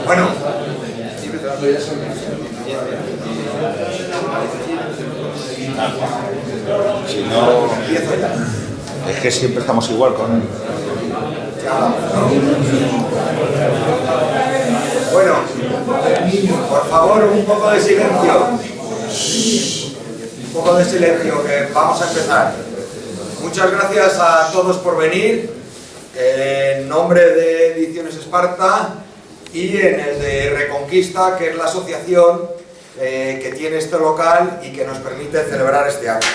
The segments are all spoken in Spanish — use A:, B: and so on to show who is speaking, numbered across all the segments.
A: Bueno,
B: si no, empiezo ya. Es que siempre estamos igual con...
A: Bueno, por favor, un poco de silencio. Un poco de silencio, que vamos a empezar. Muchas gracias a todos por venir. En nombre de Ediciones Esparta y en el de Reconquista, que es la asociación que tiene este local y que nos permite celebrar este acto.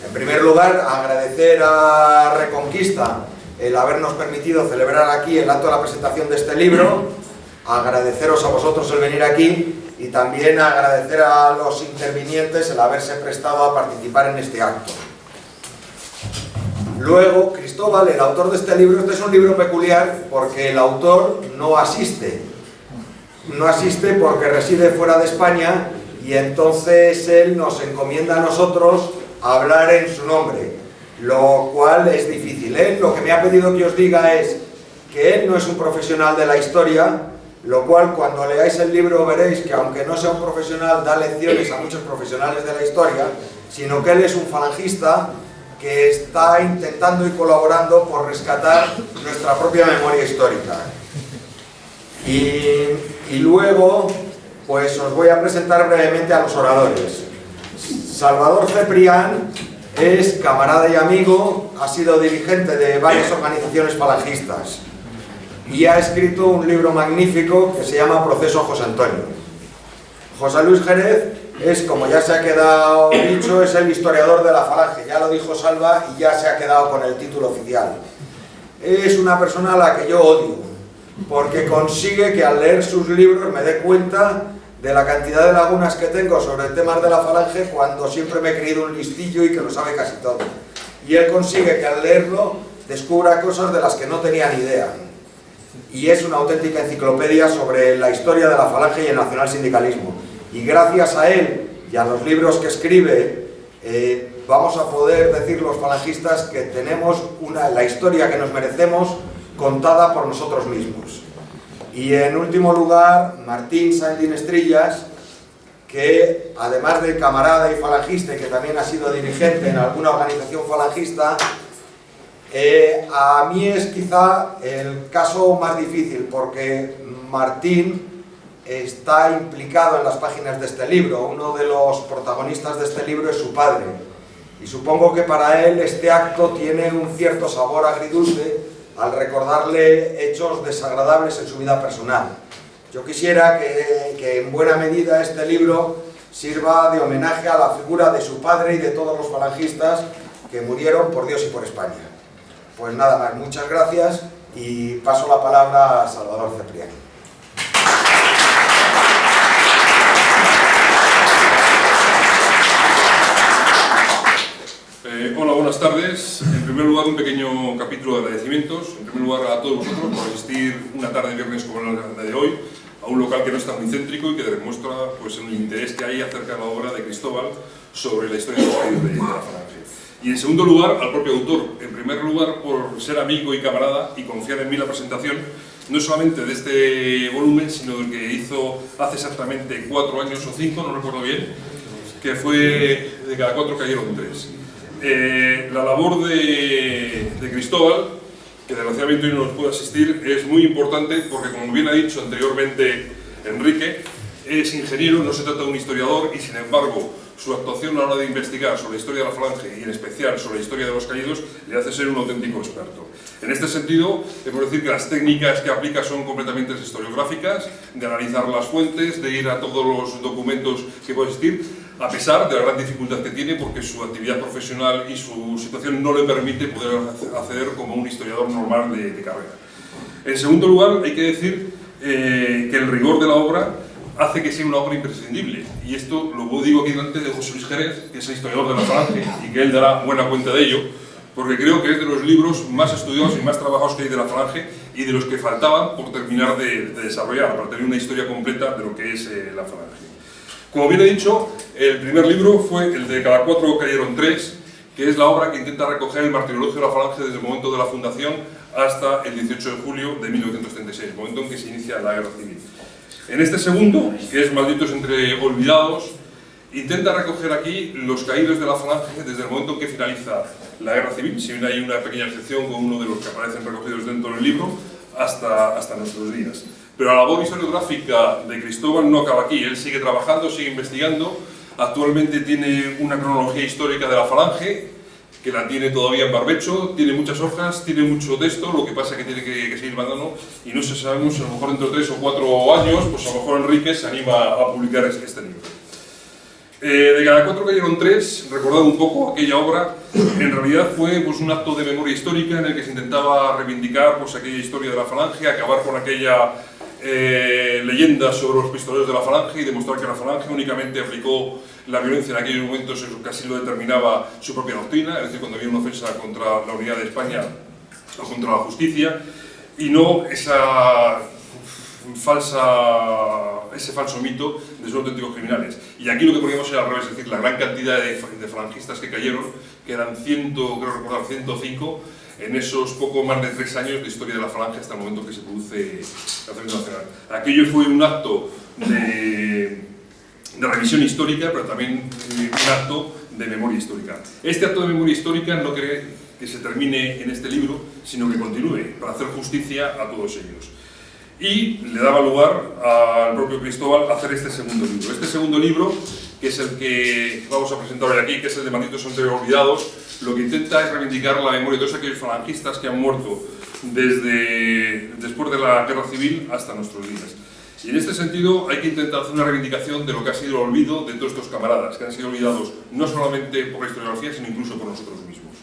A: En primer lugar, agradecer a Reconquista el habernos permitido celebrar aquí el acto de la presentación de este libro, agradeceros a vosotros el venir aquí y también agradecer a los intervinientes el haberse prestado a participar en este acto. Luego, Cristóbal, el autor de este libro, este es un libro peculiar porque el autor no asiste. No asiste porque reside fuera de España y entonces él nos encomienda a nosotros hablar en su nombre, lo cual es difícil. Él lo que me ha pedido que os diga es que él no es un profesional de la historia, lo cual cuando leáis el libro veréis que aunque no sea un profesional da lecciones a muchos profesionales de la historia, sino que él es un falangista que está intentando y colaborando por rescatar nuestra propia memoria histórica. Y luego, pues os voy a presentar brevemente a los oradores. Salvador Ceprián es camarada y amigo, ha sido dirigente de varias organizaciones falangistas y ha escrito un libro magnífico que se llama Proceso José Antonio. José Luis Jerez es, como ya se ha quedado dicho, es el historiador de la Falange, ya lo dijo Salva y ya se ha quedado con el título oficial. Es una persona a la que yo odio, porque consigue que al leer sus libros me dé cuenta de la cantidad de lagunas que tengo sobre temas de la Falange cuando siempre me he creído un listillo y que lo sabe casi todo. Y él consigue que al leerlo descubra cosas de las que no tenía ni idea. Y es una auténtica enciclopedia sobre la historia de la Falange y el nacionalsindicalismo. Y gracias a él y a los libros que escribe, vamos a poder decir los falangistas que tenemos la historia que nos merecemos contada por nosotros mismos. Y en último lugar, Martín Sáenz Dinestrillas, que además de camarada y falangista, y que también ha sido dirigente en alguna organización falangista, a mí es quizá el caso más difícil, porque Martín está implicado en las páginas de este libro. Uno de los protagonistas de este libro es su padre, y supongo que para él este acto tiene un cierto sabor agridulce al recordarle hechos desagradables en su vida personal. Yo quisiera que en buena medida este libro sirva de homenaje a la figura de su padre y de todos los falangistas que murieron por Dios y por España. Pues nada más, muchas gracias y paso la palabra a Salvador Ceprián.
C: Hola, buenas tardes. En primer lugar, un pequeño capítulo de agradecimientos. En primer lugar, a todos vosotros por asistir una tarde de viernes como la de hoy a un local que no está muy céntrico y que demuestra pues, el interés que hay acerca de la obra de Cristóbal sobre la historia de la Falange. Y en segundo lugar, al propio autor. En primer lugar, por ser amigo y camarada y confiar en mí la presentación, no solamente de este volumen, sino del que hizo hace exactamente 4 años o 5, no recuerdo bien, que fue de cada 4 cayeron 3. La labor de Cristóbal, que desgraciadamente hoy no nos puede asistir, es muy importante porque, como bien ha dicho anteriormente Enrique, es ingeniero, no se trata de un historiador y, sin embargo, su actuación a la hora de investigar sobre la historia de la Falange y en especial sobre la historia de los caídos le hace ser un auténtico experto. En este sentido, debemos decir que las técnicas que aplica son completamente historiográficas, de analizar las fuentes, de ir a todos los documentos que pueden existir, a pesar de la gran dificultad que tiene porque su actividad profesional y su situación no le permite poder acceder como un historiador normal de carrera. En segundo lugar, hay que decir que el rigor de la obra hace que sea una obra imprescindible. Y esto lo digo aquí delante de José Luis Jerez, que es el historiador de la Falange, y que él dará buena cuenta de ello, porque creo que es de los libros más estudiados y más trabajados que hay de la Falange y de los que faltaban por terminar de desarrollar, para tener una historia completa de lo que es la Falange. Como bien he dicho, el primer libro fue el de Cada cuatro cayeron tres, que es la obra que intenta recoger el martirologio de la Falange desde el momento de la fundación hasta el 18 de julio de 1936, el momento en que se inicia la Guerra Civil. En este segundo, que es Malditos entre olvidados, intenta recoger aquí los caídos de la Falange desde el momento en que finaliza la Guerra Civil, si bien hay una pequeña excepción con uno de los que aparecen recogidos dentro del libro, hasta nuestros días. Pero la labor historiográfica de Cristóbal no acaba aquí, él sigue trabajando, sigue investigando, actualmente tiene una cronología histórica de la Falange, que la tiene todavía en barbecho, tiene muchas hojas, tiene mucho texto, lo que pasa es que tiene que seguir mandando, y no sabemos si a lo mejor dentro de 3 o 4 años, pues a lo mejor Enrique se anima a publicar este libro. De Cada cuatro cayeron tres, recordad un poco aquella obra, en realidad fue pues, un acto de memoria histórica en el que se intentaba reivindicar pues, aquella historia de la Falange, acabar con aquella leyenda sobre los pistoleros de la Falange y demostrar que la Falange únicamente aplicó la violencia en aquellos momentos, eso casi lo determinaba su propia doctrina, es decir, cuando había una ofensa contra la unidad de España o contra la justicia, y no ese falso mito de sus auténticos criminales. Y aquí lo que poníamos era al revés, es decir, la gran cantidad de falangistas que cayeron, que eran 105, en esos poco más de 3 años de historia de la Falange hasta el momento que se produce la Defensa Nacional. Aquello fue un acto de revisión histórica, pero también un acto de memoria histórica. Este acto de memoria histórica no cree que se termine en este libro, sino que continúe para hacer justicia a todos ellos. Y le daba lugar al propio Cristóbal a hacer este segundo libro. Este segundo libro, que es el que vamos a presentar hoy aquí, que es el de Malditos entre olvidados, lo que intenta es reivindicar la memoria de todos aquellos falangistas que han muerto después de la Guerra Civil hasta nuestros días. Y en este sentido hay que intentar hacer una reivindicación de lo que ha sido el olvido de todos estos camaradas, que han sido olvidados no solamente por la historiografía, sino incluso por nosotros mismos.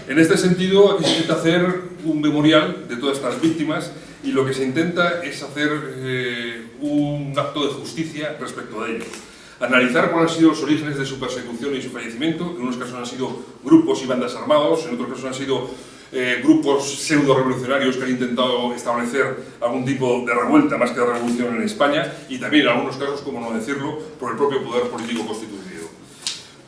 C: En este sentido, aquí se intenta hacer un memorial de todas estas víctimas y lo que se intenta es hacer un acto de justicia respecto a ellos. Analizar cuáles han sido los orígenes de su persecución y su fallecimiento. En unos casos han sido grupos y bandas armados, en otros casos han sido grupos pseudo-revolucionarios que han intentado establecer algún tipo de revuelta más que de revolución en España, y también en algunos casos, como no decirlo, por el propio poder político constituido.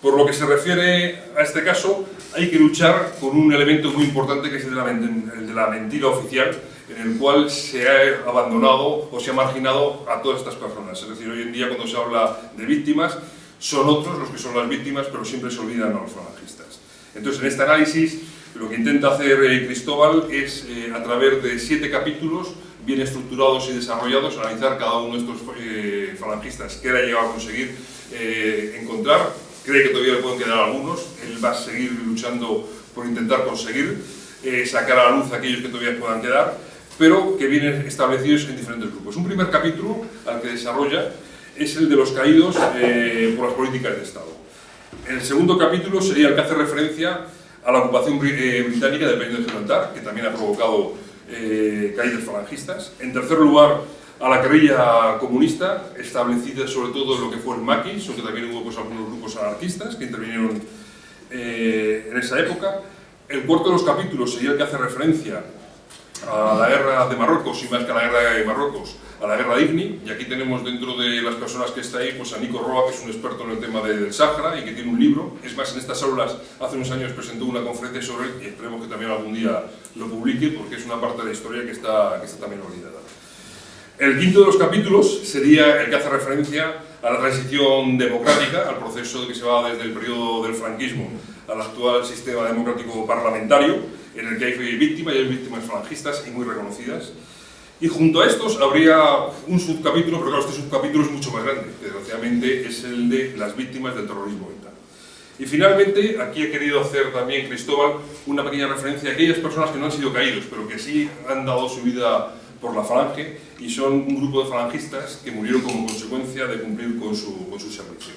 C: Por lo que se refiere a este caso, hay que luchar con un elemento muy importante que es el de la mentira oficial, en el cual se ha abandonado o se ha marginado a todas estas personas. Es decir, hoy en día cuando se habla de víctimas, son otros los que son las víctimas, pero siempre se olvidan a los falangistas. Entonces, en este análisis, lo que intenta hacer Cristóbal es, a través de 7 capítulos, bien estructurados y desarrollados, analizar cada uno de estos falangistas que él ha llegado a conseguir encontrar. Cree que todavía le pueden quedar algunos, él va a seguir luchando por intentar conseguir sacar a la luz a aquellos que todavía puedan quedar, pero que vienen establecidos en diferentes grupos. Un primer capítulo al que desarrolla es el de los caídos por las políticas de Estado. El segundo capítulo sería el que hace referencia a la ocupación británica del Peñón de Gibraltar, que también ha provocado caídas falangistas. En tercer lugar, a la guerrilla comunista, establecida sobre todo en lo que fue el maquis, aunque también hubo pues, algunos grupos anarquistas que intervinieron en esa época. El cuarto de los capítulos sería el que hace referencia a la guerra de Marruecos, y más que a la guerra de Marruecos, a la guerra de Ifni, y aquí tenemos dentro de las personas que está ahí pues a Nico Roa, que es un experto en el tema del Sáhara y que tiene un libro. Es más, en estas aulas hace unos años presentó una conferencia sobre él y esperemos que también algún día lo publique, porque es una parte de la historia que está también olvidada. El quinto de los capítulos sería el que hace referencia a la transición democrática, al proceso que se va desde el periodo del franquismo al actual sistema democrático parlamentario, en el que hay víctimas y hay víctimas falangistas y muy reconocidas. Y junto a estos habría un subcapítulo, pero claro, este subcapítulo es mucho más grande, que desgraciadamente es el de las víctimas del terrorismo ETA. Y finalmente, aquí he querido hacer también, Cristóbal, una pequeña referencia a aquellas personas que no han sido caídos, pero que sí han dado su vida por la Falange, y son un grupo de falangistas que murieron como consecuencia de cumplir con su servicio.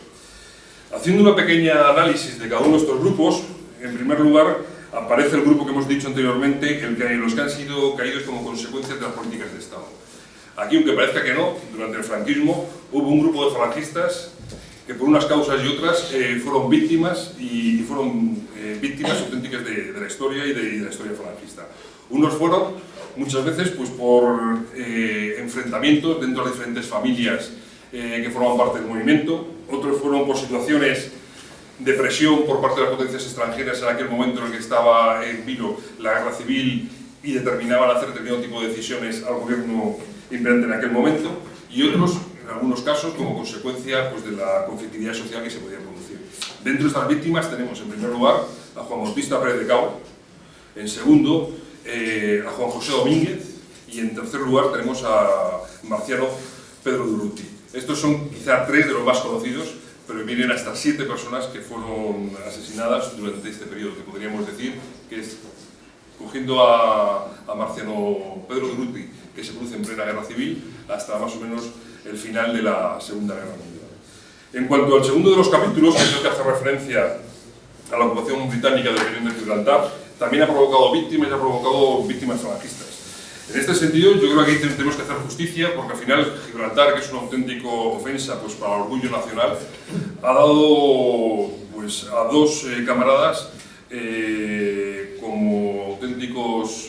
C: Haciendo una pequeña análisis de cada uno de estos grupos, en primer lugar, aparece el grupo que hemos dicho anteriormente, los que han sido caídos como consecuencia de las políticas de Estado. Aquí, aunque parezca que no, durante el franquismo hubo un grupo de falangistas que por unas causas y otras fueron víctimas y fueron víctimas auténticas de la historia y de la historia falangista. Unos fueron muchas veces pues, por enfrentamientos dentro de diferentes familias que formaban parte del movimiento, otros fueron por situaciones de presión por parte de las potencias extranjeras en aquel momento en el que estaba en vilo la guerra civil y determinaban hacer determinado tipo de decisiones al gobierno imperante en aquel momento, y otros, en algunos casos, como consecuencia pues, de la conflictividad social que se podía producir. Dentro de estas víctimas tenemos, en primer lugar, a Juan Bautista Pérez de Cao, en segundo, a Juan José Domínguez, y en tercer lugar tenemos a Marciano Pedro Durruti. Estos son quizá 3 de los más conocidos, pero vienen hasta 7 personas que fueron asesinadas durante este periodo, que podríamos decir que es, cogiendo a Marciano Pedro Durruti, que se produce en plena guerra civil, hasta más o menos el final de la Segunda Guerra Mundial. En cuanto al segundo de los capítulos, que es el que hace referencia a la ocupación británica del Peñón de Gibraltar, también ha provocado víctimas falangistas. En este sentido, yo creo que aquí tenemos que hacer justicia, porque al final Gibraltar, que es una auténtica ofensa pues, para el orgullo nacional, ha dado pues, a 2 camaradas como auténticos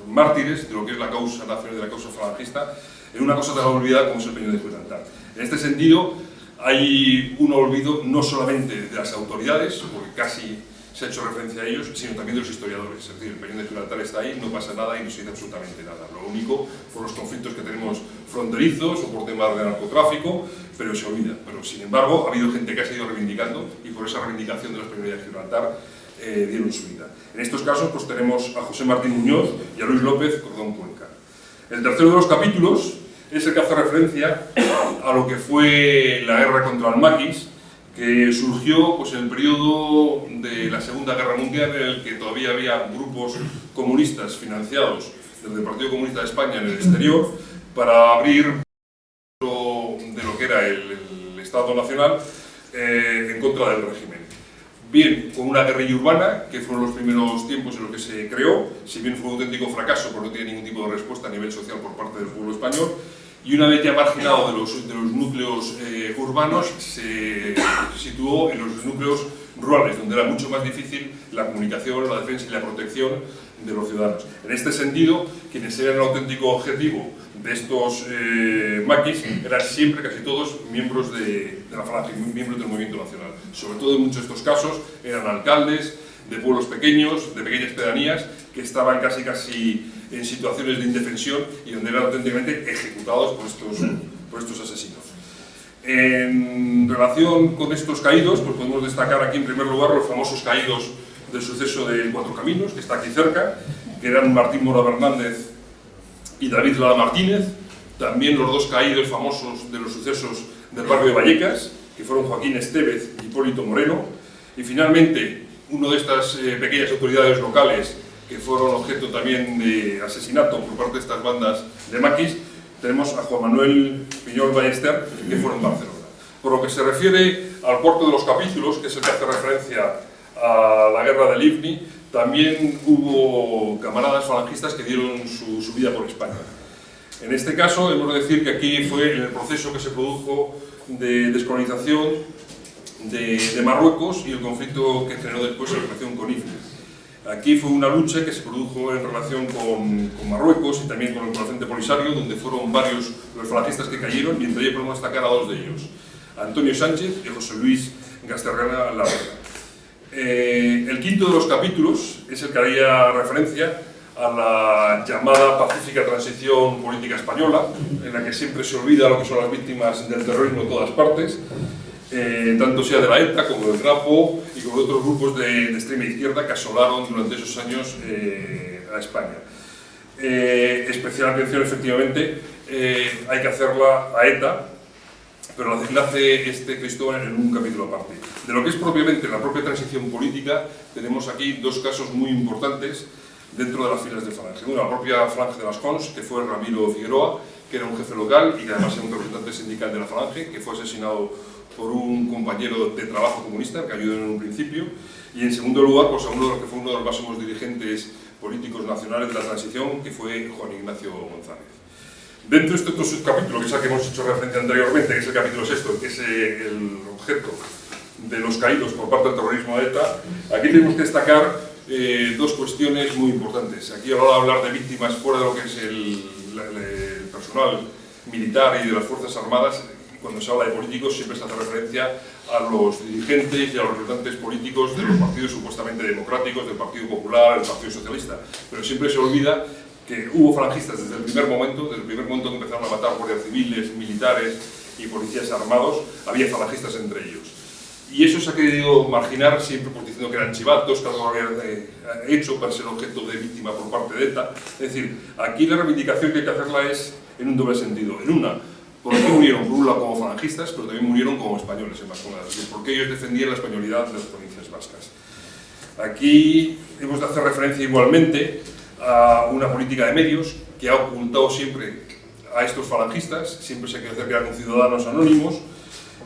C: mártires de lo que es la causa nacional, de la causa falangista, en una cosa tan olvidada como es el Peñón de Gibraltar. En este sentido, hay un olvido no solamente de las autoridades, porque casi se ha hecho referencia a ellos, sino también de los historiadores. Es decir, el Peñón de Gibraltar está ahí, no pasa nada y no se dice absolutamente nada. Lo único por los conflictos que tenemos fronterizos o por temas de narcotráfico, pero se olvida. Pero sin embargo, ha habido gente que ha seguido reivindicando y por esa reivindicación de los Peñones de Gibraltar dieron su vida. En estos casos pues, tenemos a José Martín Muñoz y a Luis López Cordón Cuenca. El tercero de los capítulos es el que hace referencia a lo que fue la guerra contra el maquis, que surgió pues, en el periodo de la Segunda Guerra Mundial, en el que todavía había grupos comunistas financiados desde el Partido Comunista de España en el exterior para abrir de lo que era el Estado Nacional en contra del régimen. Bien, con una guerrilla urbana, que fueron los primeros tiempos en los que se creó, si bien fue un auténtico fracaso, porque no tiene ningún tipo de respuesta a nivel social por parte del pueblo español, y una vez ya marginado de los núcleos urbanos, se situó en los núcleos rurales, donde era mucho más difícil la comunicación, la defensa y la protección de los ciudadanos. En este sentido, quienes eran el auténtico objetivo de estos maquis eran siempre, casi todos, miembros de la falange, miembros del movimiento nacional. Sobre todo en muchos de estos casos eran alcaldes de pueblos pequeños, de pequeñas pedanías, que estaban casi en situaciones de indefensión y donde eran auténticamente ejecutados por estos asesinos. En relación con estos caídos, pues podemos destacar aquí en primer lugar los famosos caídos del suceso de Cuatro Caminos, que está aquí cerca, que eran Martín Mora Fernández y David Lara Martínez, también los 2 caídos famosos de los sucesos del barrio de Vallecas, que fueron Joaquín Estevez y Hipólito Moreno, y finalmente una de estas pequeñas autoridades locales que fueron objeto también de asesinato por parte de estas bandas de maquis, tenemos a Juan Manuel Piñol Ballester, que fueron en Barcelona. Por lo que se refiere al cuarto de los capítulos, que es el que hace referencia a la guerra del Ifni, también hubo camaradas falangistas que dieron su vida por España. En este caso, hemos de decir que aquí fue en el proceso que se produjo de descolonización de Marruecos y el conflicto que generó después en relación con Ifni. Aquí fue una lucha que se produjo en relación con Marruecos y también con el Frente Polisario, donde fueron varios los falangistas que cayeron, y entre ellos podemos destacar a 2 de ellos, Antonio Sánchez y José Luis Gasterrana Larrera. El quinto de los capítulos es el que haría referencia a la llamada pacífica transición política española, en la que siempre se olvida lo que son las víctimas del terrorismo en todas partes, tanto sea de la ETA como del Grapo y como de otros grupos de extrema izquierda que asolaron durante esos años a España. Especial atención, efectivamente, hay que hacerla a ETA, pero la hace Cristóbal en un capítulo aparte. De lo que es propiamente la propia transición política, tenemos aquí 2 casos muy importantes dentro de las filas de Falange. Uno, la propia Falange de las Cons, que fue Ramiro Figueroa, que era un jefe local y que además era un representante sindical de la Falange, que fue asesinado por un compañero de trabajo comunista, que ayudó en un principio. Y en segundo lugar, pues a uno de los que fue uno de los máximos dirigentes políticos nacionales de la transición, que fue Juan Ignacio González. Dentro de este otro subcapítulo, que es al que hemos hecho referencia anteriormente, que es el capítulo 6, que es el objeto de los caídos por parte del terrorismo de ETA, aquí tenemos que destacar dos cuestiones muy importantes. Aquí a la hora de hablar de víctimas fuera de lo que es el personal militar y de las Fuerzas Armadas, cuando se habla de políticos siempre se hace referencia a los dirigentes y a los representantes políticos de los partidos supuestamente democráticos, del Partido Popular, del Partido Socialista, pero siempre se olvida que hubo falangistas desde el primer momento que empezaron a matar guardias civiles, militares y policías armados, había falangistas entre ellos. Y eso se ha querido marginar siempre pues, diciendo que eran chivatos, que algo habían hecho para ser objeto de víctima por parte de ETA. Es decir, aquí la reivindicación que hay que hacerla es en un doble sentido. En una, porque murieron por un lado como falangistas, pero también murieron como españoles en Vascongadas, porque ellos defendían la españolidad de las provincias vascas. Aquí hemos de hacer referencia igualmente a una política de medios que ha ocultado siempre a estos falangistas, siempre se ha querido hacer que eran ciudadanos anónimos,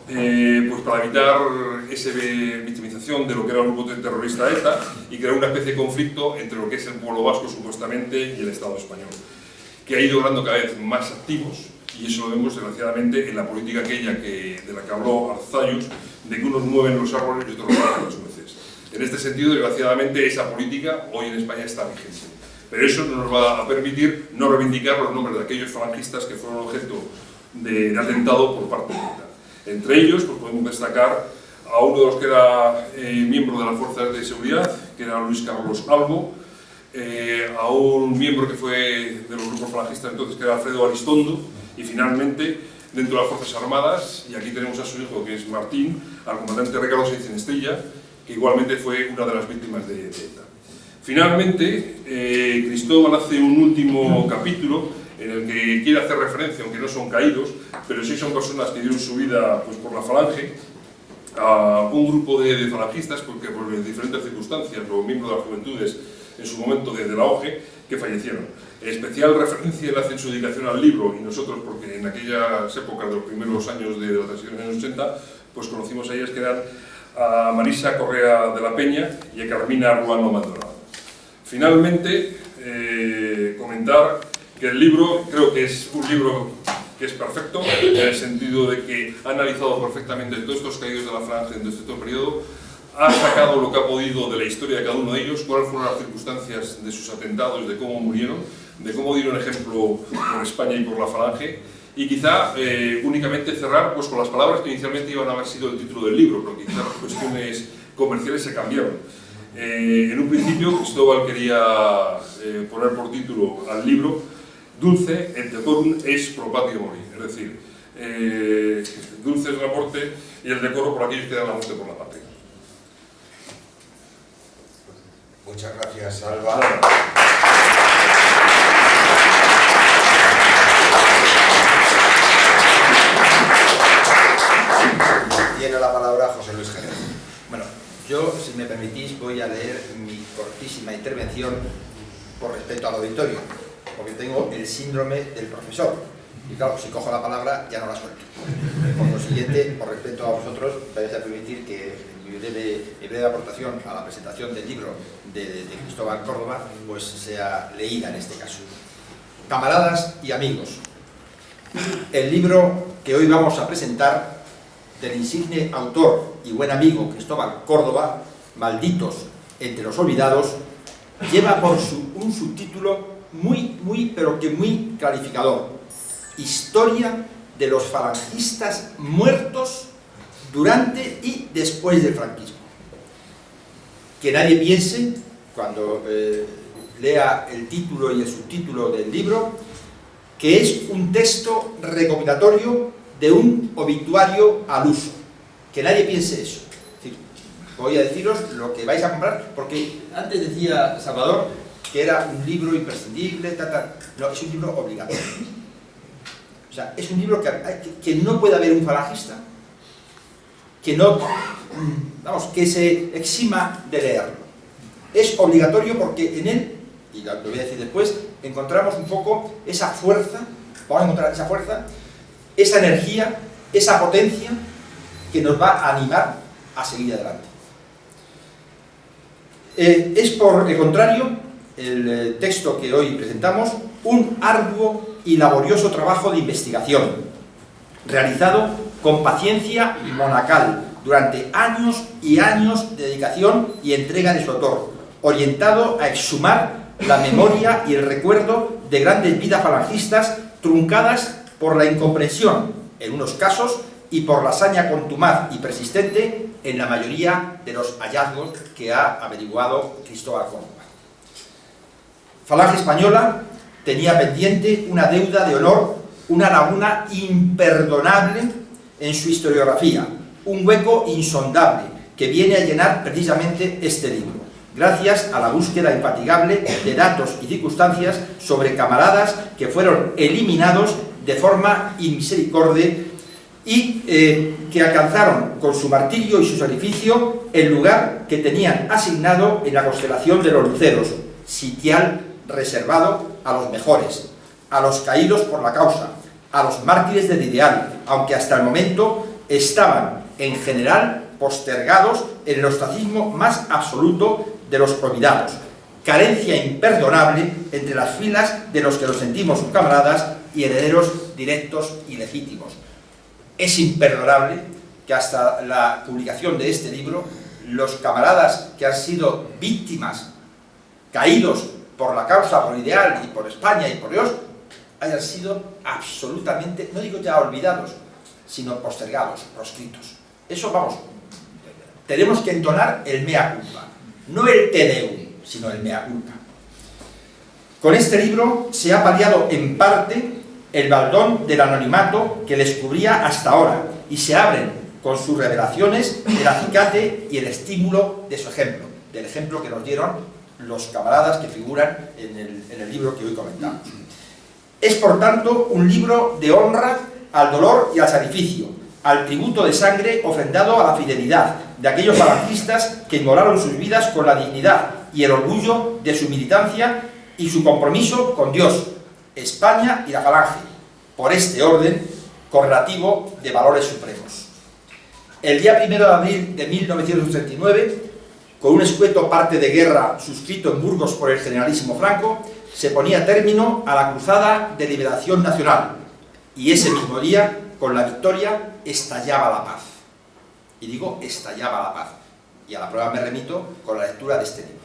C: pues para evitar esa victimización de lo que era el grupo terrorista ETA y crear una especie de conflicto entre lo que es el pueblo vasco supuestamente y el Estado español, que ha ido ganando cada vez más activos, y eso lo vemos desgraciadamente en la política aquella de la que habló Arzayus, de que unos mueven los árboles y otros los bajan las nueces. En este sentido, desgraciadamente, esa política hoy en España está vigente. Pero eso no nos va a permitir no reivindicar los nombres de aquellos falangistas que fueron objeto de atentado por parte de ETA. Entre ellos, pues podemos destacar a uno de los que era miembro de las fuerzas de seguridad, que era Luis Carlos Albo, a un miembro que fue de los grupos falangistas entonces, que era Alfredo Aristondo, y finalmente, dentro de las Fuerzas Armadas, y aquí tenemos a su hijo, que es Martín, al comandante Ricardo Sáenz Estrella, que igualmente fue una de las víctimas de ETA. Finalmente, Cristóbal hace un último capítulo en el que quiere hacer referencia, aunque no son caídos, pero sí son personas que dieron su vida pues, por la falange, a un grupo de falangistas, porque por diferentes circunstancias, los miembros de las juventudes en su momento de la OGE, que fallecieron. Especial referencia le hacen su dedicación al libro, y nosotros, porque en aquellas épocas de los primeros años de la transición de los años 80, pues conocimos a ellas que eran a Marisa Correa de la Peña y a Carmina Ruano Maldonado. Finalmente, comentar que el libro, creo que es un libro que es perfecto, en el sentido de que ha analizado perfectamente todos estos caídos de la falange en este periodo, ha sacado lo que ha podido de la historia de cada uno de ellos, cuáles fueron las circunstancias de sus atentados, de cómo murieron, de cómo dieron ejemplo por España y por la falange, y quizá únicamente cerrar pues, con las palabras que inicialmente iban a haber sido el título del libro, pero quizá las cuestiones comerciales se cambiaron. En un principio Cristóbal quería poner por título al libro Dulce et decorum es pro patria mori, es decir, dulce es la muerte y el decoro por aquellos que dan la muerte por la patria.
A: Muchas gracias, Alba. Tiene la palabra José Luis Jerez.
D: Bueno, yo, si me permitís, voy a leer mi cortísima intervención por respeto al auditorio, porque tengo el síndrome del profesor. Y claro, si cojo la palabra, ya no la suelto. Por lo siguiente, por respeto a vosotros, vais a permitir que mi breve aportación a la presentación del libro de Cristóbal Córdoba pues sea leída en este caso. Camaradas y amigos, el libro que hoy vamos a presentar del insigne autor y buen amigo Cristóbal Córdoba, Malditos entre los olvidados, lleva por un subtítulo muy clarificador: Historia de los falangistas muertos durante y después del franquismo. Que nadie piense, cuando lea el título y el subtítulo del libro, que es un texto recopilatorio de un obituario al uso. Que nadie piense eso. Es decir, voy a deciros lo que vais a comprar, porque antes decía Salvador que era un libro imprescindible, no, es un libro obligatorio. O sea, es un libro que no puede haber un falangista que no, vamos, que se exima de leerlo. Es obligatorio porque en él, y lo voy a decir después, encontramos un poco esa fuerza, vamos a encontrar esa fuerza, esa energía, esa potencia que nos va a animar a seguir adelante. Es por el contrario, el texto que hoy presentamos, un arduo y laborioso trabajo de investigación, realizado con paciencia monacal durante años y años de dedicación y entrega de su autor, orientado a exhumar la memoria y el recuerdo de grandes vidas falangistas truncadas por la incomprensión, en unos casos, y por la hazaña contumaz y persistente en la mayoría de los hallazgos que ha averiguado Cristóbal Córdoba. Falange Española tenía pendiente una deuda de honor, una laguna imperdonable en su historiografía, un hueco insondable que viene a llenar precisamente este libro, gracias a la búsqueda infatigable de datos y circunstancias sobre camaradas que fueron eliminados de forma inmisericordia y que alcanzaron con su martirio y su sacrificio el lugar que tenían asignado en la constelación de los luceros, sitial reservado a los mejores, a los caídos por la causa, a los mártires del ideal, aunque hasta el momento estaban en general postergados en el ostracismo más absoluto de los olvidados, carencia imperdonable entre las filas de los que nos sentimos sus camaradas y herederos directos y legítimos. Es imperdonable que hasta la publicación de este libro los camaradas que han sido víctimas, caídos por la causa, por el ideal y por España y por Dios, hayan sido absolutamente, no digo ya olvidados, sino postergados, proscritos. Eso, vamos, tenemos que entonar el mea culpa, no el te deum, sino el mea culpa. Con este libro se ha paliado en parte el baldón del anonimato que les cubría hasta ahora y se abren con sus revelaciones el acicate y el estímulo de su ejemplo, del ejemplo que nos dieron los camaradas que figuran en el libro que hoy comentamos. Es, por tanto, un libro de honra al dolor y al sacrificio, al tributo de sangre ofrendado a la fidelidad de aquellos falangistas que inmolaron sus vidas con la dignidad y el orgullo de su militancia y su compromiso con Dios, España y la Falange, por este orden correlativo de valores supremos. El día 1 de abril de 1939, con un escueto parte de guerra suscrito en Burgos por el generalísimo Franco, se ponía término a la cruzada de liberación nacional, y ese mismo día, con la victoria, estallaba la paz. Y digo, estallaba la paz, y a la prueba me remito con la lectura de este libro.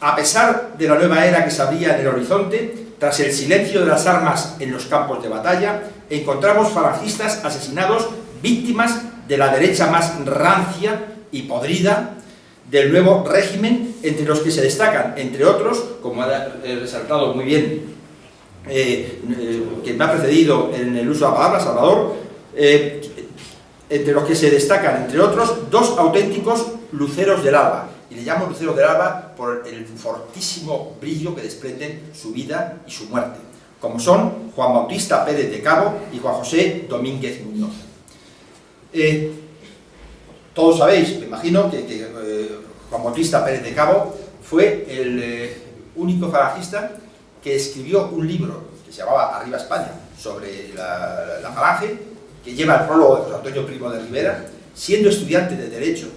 D: A pesar de la nueva era que se abría en el horizonte, tras el silencio de las armas en los campos de batalla, encontramos falangistas asesinados, víctimas de la derecha más rancia y podrida del nuevo régimen, entre los que se destacan, entre otros, como ha resaltado muy bien quien me ha precedido en el uso de la palabra, Salvador, entre los que se destacan, entre otros, dos auténticos luceros del alba. Y le llamo luceros del alba por el fortísimo brillo que desprenden su vida y su muerte, como son Juan Bautista Pérez de Cabo y Juan José Domínguez Muñoz. Todos sabéis, me imagino, que Juan Bautista Pérez de Cabo fue el único falangista que escribió un libro que se llamaba Arriba España, sobre la Falange, que lleva el prólogo de José Antonio Primo de Rivera, siendo estudiante de Derecho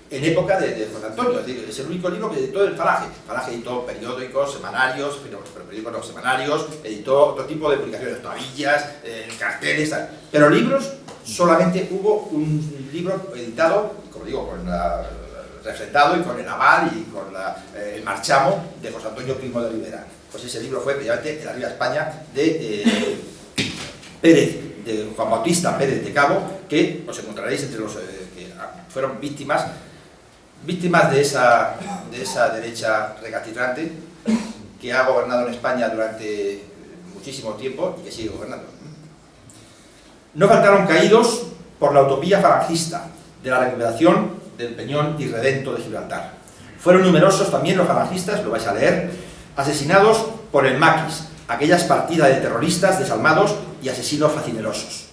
D: en época de José Antonio. Es decir, es el único libro que editó el Falange. Falange editó periódicos, semanarios, periódicos no, semanarios, editó otro tipo de publicaciones, tablillas, carteles, tal. Pero libros, solamente hubo un libro editado, y como digo, refrendado y con el aval y con el marchamo de José Antonio Primo de Rivera. Pues ese libro fue precisamente el Arriba España de Juan Bautista Pérez de Cabo, que os encontraréis entre los que fueron víctimas de esa derecha recalcitrante que ha gobernado en España durante muchísimo tiempo y que sigue gobernando. No faltaron caídos por la utopía falangista de la recuperación del Peñón y Redento de Gibraltar. Fueron numerosos también los falangistas, lo vais a leer, asesinados por el maquis, aquellas partidas de terroristas desalmados y asesinos facinerosos.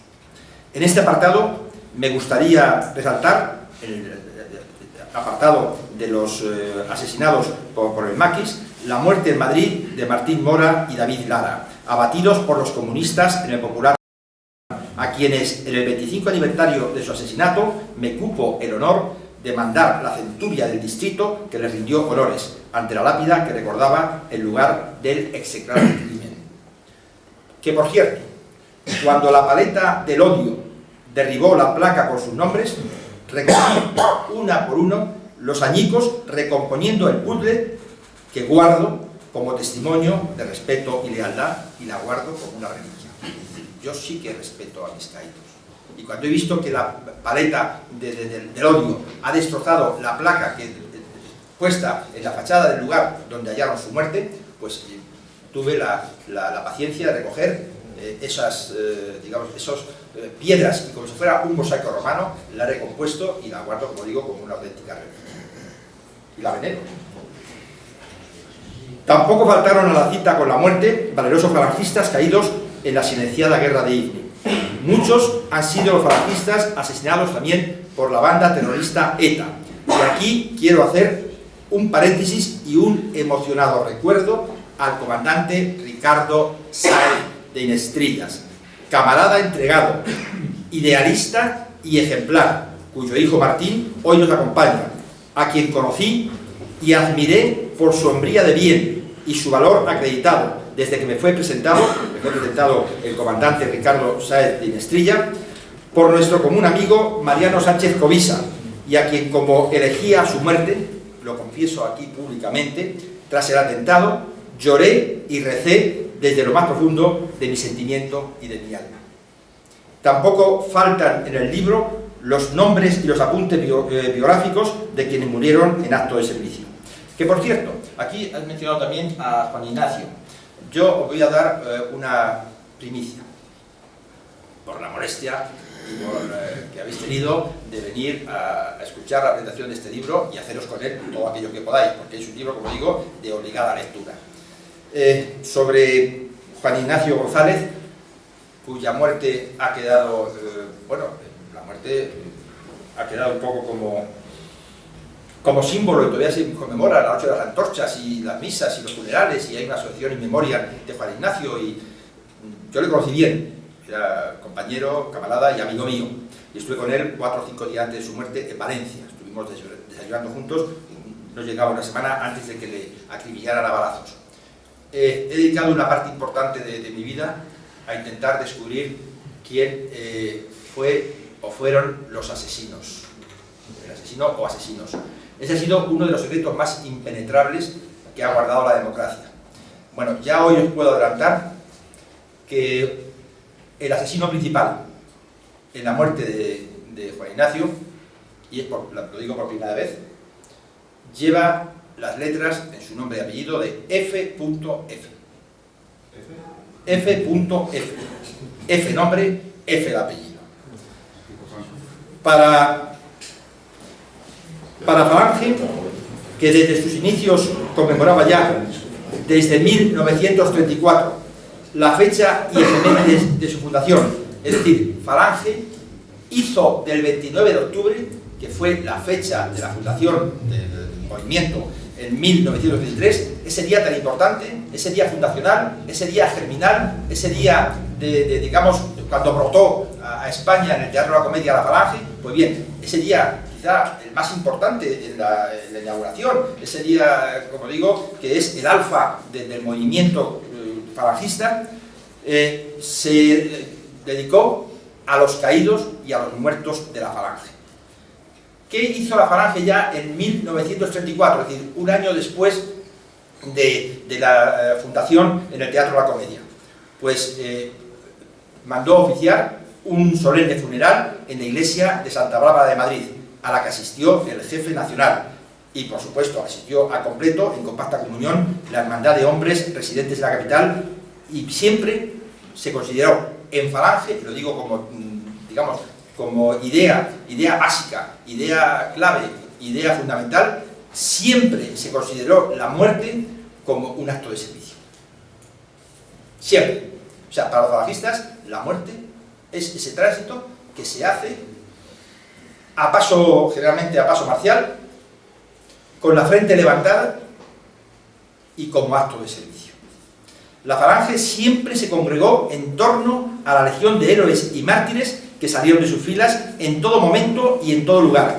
D: En este apartado me gustaría resaltar el apartado de los asesinados por el maquis, la muerte en Madrid de Martín Mora y David Lara, abatidos por los comunistas en el Popular, a quienes en el 25 aniversario de su asesinato me cupo el honor de mandar la centuria del distrito que les rindió honores ante la lápida que recordaba el lugar del execrable crimen. Que, por cierto, cuando la paleta del odio derribó la placa con sus nombres, recogí una por uno los añicos recomponiendo el puzzle que guardo como testimonio de respeto y lealtad, y la guardo como una reliquia. Yo sí que respeto a mis caídos. Y cuando he visto que la paleta del odio ha destrozado la placa puesta en la fachada del lugar donde hallaron su muerte, pues tuve la paciencia de recoger esas piedras, y como si fuera un mosaico romano, la he recompuesto y la guardo, como digo, como una auténtica reliquia. Y la venero. Tampoco faltaron a la cita con la muerte valerosos falangistas caídos en la silenciada guerra de Ifni. Muchos han sido los falangistas asesinados también por la banda terrorista ETA. Y aquí quiero hacer un paréntesis y un emocionado recuerdo al comandante Ricardo Sáez de Inestrillas, camarada entregado, idealista y ejemplar, cuyo hijo Martín hoy nos acompaña, a quien conocí y admiré por su hombría de bien y su valor acreditado desde que me fue presentado el comandante Ricardo Sáez de Inestrilla, por nuestro común amigo Mariano Sánchez Covisa, y a quien, como elegía a su muerte, lo confieso aquí públicamente, tras el atentado, lloré y recé desde lo más profundo de mi sentimiento y de mi alma. Tampoco faltan en el libro los nombres y los apuntes biográficos de quienes murieron en acto de servicio. Que, por cierto, aquí has mencionado también a Juan Ignacio. Yo os voy a dar una primicia, por la molestia y por que habéis tenido de venir a escuchar la presentación de este libro y haceros con él todo aquello que podáis, porque es un libro, como digo, de obligada lectura. Sobre Juan Ignacio González, cuya muerte ha quedado, la muerte ha quedado un poco como símbolo, y todavía se conmemora la Noche de las Antorchas y las misas y los funerales, y hay una asociación inmemorial de Juan Ignacio, y yo le conocí bien, era compañero, camarada y amigo mío, y estuve con él 4 o 5 días antes de su muerte en Valencia. Estuvimos desayunando juntos, no llegaba una semana antes de que le acribillaran a balazos. He dedicado una parte importante de mi vida a intentar descubrir quién fue o fueron los asesinos, el asesino o asesinos. Ese ha sido uno de los secretos más impenetrables que ha guardado la democracia. Bueno, ya hoy os puedo adelantar que el asesino principal en la muerte de Juan Ignacio, y lo digo por primera vez, lleva las letras en su nombre y apellido de F.F. F.F. F nombre, F de apellido. Para Falange, que desde sus inicios conmemoraba ya, desde 1934, la fecha y efemérides de su fundación, es decir, Falange hizo del 29 de octubre, que fue la fecha de la fundación del movimiento en 1923, ese día tan importante, ese día fundacional, ese día germinal, ese día digamos, cuando brotó a España en el Teatro de la Comedia la Falange. Pues bien, ese día quizá el más importante en la inauguración, ese día, como digo, que es el alfa del movimiento falangista, se dedicó a los caídos y a los muertos de la Falange. ¿Qué hizo la Falange ya en 1934, es decir, un año después de la fundación en el Teatro de la Comedia? Pues mandó oficiar un solemne funeral en la iglesia de Santa Bárbara de Madrid, a la que asistió el jefe nacional, y por supuesto asistió a completo, en compacta comunión, la hermandad de hombres residentes de la capital, y siempre se consideró en Falange, y lo digo como, digamos, como idea básica, idea clave, idea fundamental, siempre se consideró la muerte como un acto de servicio. Siempre. O sea, para los falangistas, la muerte es ese tránsito que se hace generalmente a paso marcial, con la frente levantada y como acto de servicio. La Falange siempre se congregó en torno a la legión de héroes y mártires que salieron de sus filas en todo momento y en todo lugar.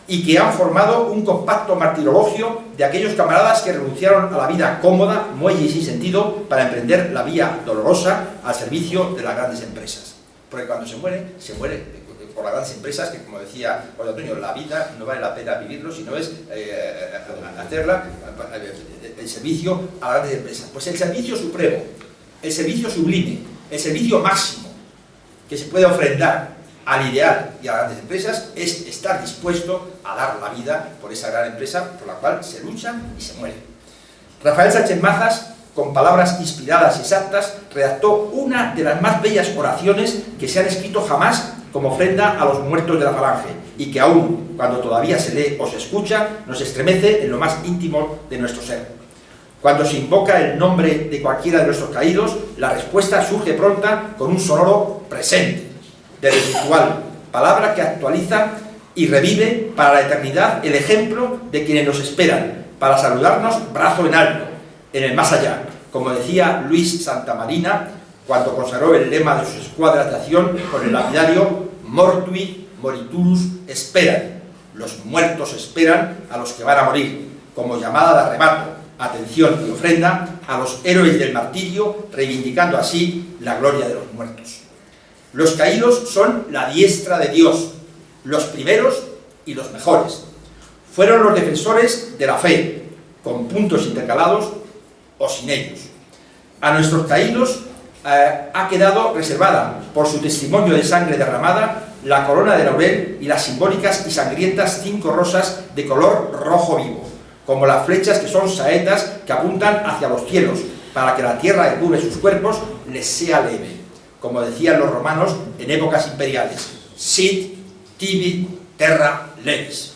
D: y que han formado un compacto martirologio de aquellos camaradas que renunciaron a la vida cómoda, muelle y sin sentido para emprender la vía dolorosa al servicio de las grandes empresas. Porque cuando se muere por las grandes empresas, que como decía José Antonio, la vida no vale la pena vivirlo, sino es hacerla el servicio a las grandes empresas. Pues el servicio supremo, el servicio sublime, el servicio máximo que se puede ofrendar al ideal y a las grandes empresas es estar dispuesto a dar la vida por esa gran empresa por la cual se lucha y se muere. Rafael Sánchez Mazas, con palabras inspiradas y exactas, redactó una de las más bellas oraciones que se han escrito jamás como ofrenda a los muertos de la Falange, y que aún cuando todavía se lee o se escucha, nos estremece en lo más íntimo de nuestro ser. Cuando se invoca el nombre de cualquiera de nuestros caídos, la respuesta surge pronta con un sonoro presente del ritual, palabra que actualiza y revive para la eternidad el ejemplo de quienes nos esperan, para saludarnos brazo en alto, en el más allá, como decía Luis Santamarina cuando consagró el lema de sus escuadras de acción con el lapidario Mortui moriturus esperan, los muertos esperan a los que van a morir, como llamada de arrebato, atención y ofrenda a los héroes del martirio, reivindicando así la gloria de los muertos. Los caídos son la diestra de Dios, los primeros y los mejores. Fueron los defensores de la fe, con puntos intercalados o sin ellos. A nuestros caídos ha quedado reservada, por su testimonio de sangre derramada, la corona de laurel y las simbólicas y sangrientas 5 rosas de color rojo vivo, como las flechas que son saetas que apuntan hacia los cielos, para que la tierra que cubre sus cuerpos les sea leve, como decían los romanos en épocas imperiales, sit tibi terra levis.